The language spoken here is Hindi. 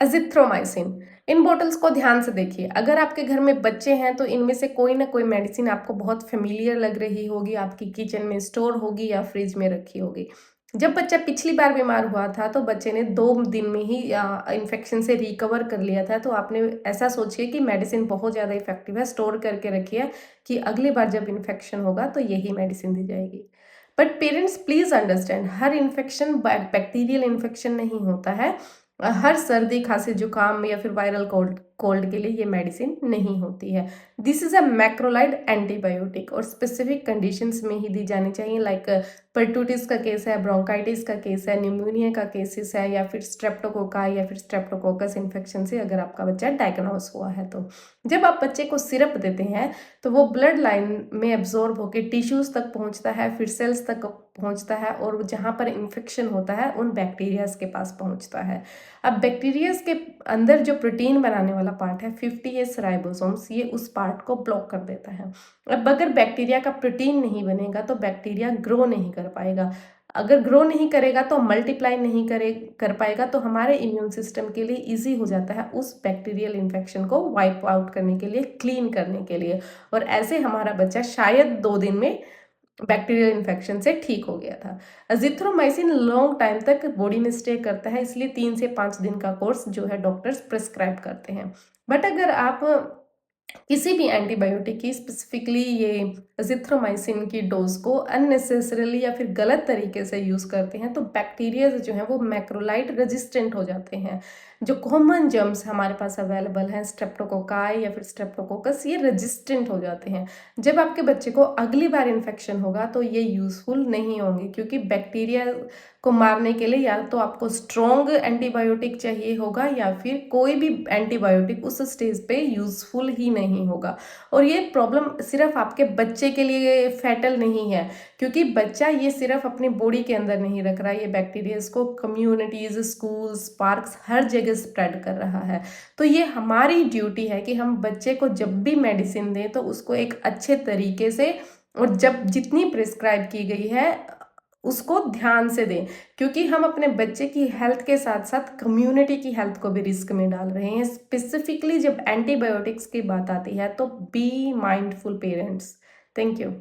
एजिथ्रोमाइसिन। इन बॉटल्स को ध्यान से देखिए। अगर आपके घर में बच्चे हैं तो इनमें से कोई ना कोई मेडिसिन आपको बहुत फेमिलियर लग रही होगी, आपकी किचन में स्टोर होगी या फ्रिज में रखी होगी। जब बच्चा पिछली बार बीमार हुआ था तो बच्चे ने 2 दिन में ही इन्फेक्शन से रिकवर कर लिया था, तो आपने ऐसा सोचिए कि मेडिसिन बहुत ज़्यादा इफेक्टिव है, स्टोर करके रखिए कि अगली बार जब इन्फेक्शन होगा तो यही मेडिसिन दी जाएगी। But parents please understand, her infection bacterial infection नहीं होता है। हर सर्दी खांसी जुकाम या फिर वायरल कोल्ड कोल्ड के लिए ये मेडिसिन नहीं होती है। This is a macrolide antibiotic और स्पेसिफिक कंडीशंस में ही दी जानी चाहिए, लाइक परटूटिस का केस है, ब्रोंकाइटिस का केस है, न्यूमोनिया का केसेस है, या फिर स्ट्रेप्टोकोकाई या फिर स्ट्रेप्टोकोकस इन्फेक्शन से अगर आपका बच्चा डायग्नोस हुआ है तो जब आप बच्चे को सिरप देते हैं तो वो ब्लड लाइन में एब्जॉर्ब होकर टिश्यूज तक पहुंचता है, फिर सेल्स तक पहुंचता है और जहां पर इन्फेक्शन होता है उन बैक्टीरियाज के पास पहुंचता है। अब बैक्टीरियाज के अंदर जो प्रोटीन बनाने वाला पार्ट है 50S राइबोसोम्स, ये उस पार्ट को ब्लॉक कर देता है। अब अगर बैक्टीरिया का प्रोटीन नहीं बनेगा तो बैक्टीरिया ग्रो नहीं कर पाएगा। अगर ग्रो नहीं करेगा तो मल्टीप्लाई नहीं कर पाएगा, तो हमारे इम्यून सिस्टम के लिए इजी हो जाता है उस बैक्टीरियल इन्फेक्शन को वाइप आउट करने के लिए, क्लीन करने के लिए, और ऐसे हमारा बच्चा शायद 2 दिन में बैक्टीरियल इन्फेक्शन से ठीक हो गया था। अजिथ्रोमाइसिन लॉन्ग टाइम तक बॉडी में स्टे करता है, इसलिए 3 से 5 दिन का कोर्स जो है डॉक्टर्स प्रिस्क्राइब करते हैं। बट अगर आप किसी भी एंटीबायोटिक की, स्पेसिफिकली ये अजिथ्रोमाइसिन की डोज को अननेसेसरली या फिर गलत तरीके से यूज़ करते हैं तो बैक्टीरिया जो है वो मैक्रोलाइड रेजिस्टेंट हो जाते हैं। जो कॉमन जर्म्स हमारे पास अवेलेबल हैं, स्ट्रेप्टोकोकाई या फिर स्ट्रेप्टोकोकस, ये रेजिस्टेंट हो जाते हैं। जब आपके बच्चे को अगली बार इन्फेक्शन होगा तो ये यूज़फुल नहीं होंगे, क्योंकि बैक्टीरिया को मारने के लिए या तो आपको स्ट्रॉन्ग एंटीबायोटिक चाहिए होगा या फिर कोई भी एंटीबायोटिक उस स्टेज पे यूज़फुल ही नहीं होगा। और ये प्रॉब्लम सिर्फ आपके बच्चे के लिए फैटल नहीं है, क्योंकि बच्चा ये सिर्फ अपनी बॉडी के अंदर नहीं रख रहा है, ये बैक्टीरियाज को कम्युनिटीज़, स्कूल्स, पार्क्स, हर जगह स्प्रेड कर रहा है। तो ये हमारी ड्यूटी है कि हम बच्चे को जब भी मेडिसिन दें तो उसको एक अच्छे तरीके से, और जब जितनी प्रिस्क्राइब की गई है उसको ध्यान से दें, क्योंकि हम अपने बच्चे की हेल्थ के साथ साथ कम्युनिटी की हेल्थ को भी रिस्क में डाल रहे हैं। स्पेसिफिकली जब एंटीबायोटिक्स की बात आती है तो be mindful parents. Thank you.